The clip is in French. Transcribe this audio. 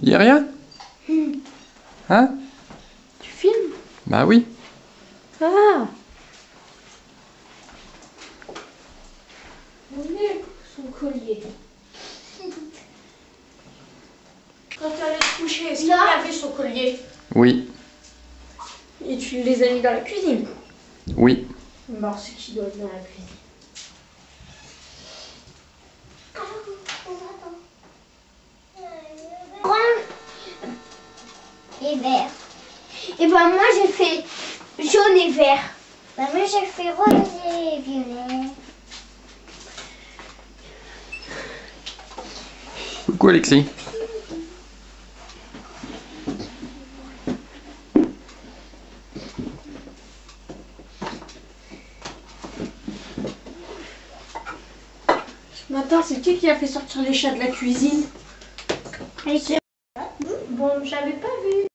Tu dis rien? Hein? Tu filmes? Bah oui. Ah! On est son collier. Quand tu allais te coucher, est-ce qu'il avait son collier? Oui. Et tu les as mis dans la cuisine? Oui. Bon, c'est qui doit être dans la cuisine. Et vert. Et ben moi j'ai fait jaune et vert. Ben moi j'ai fait rose et violet. Coucou Alexis. Ce matin, c'est qui a fait sortir les chats de la cuisine? Bon, j'avais pas vu.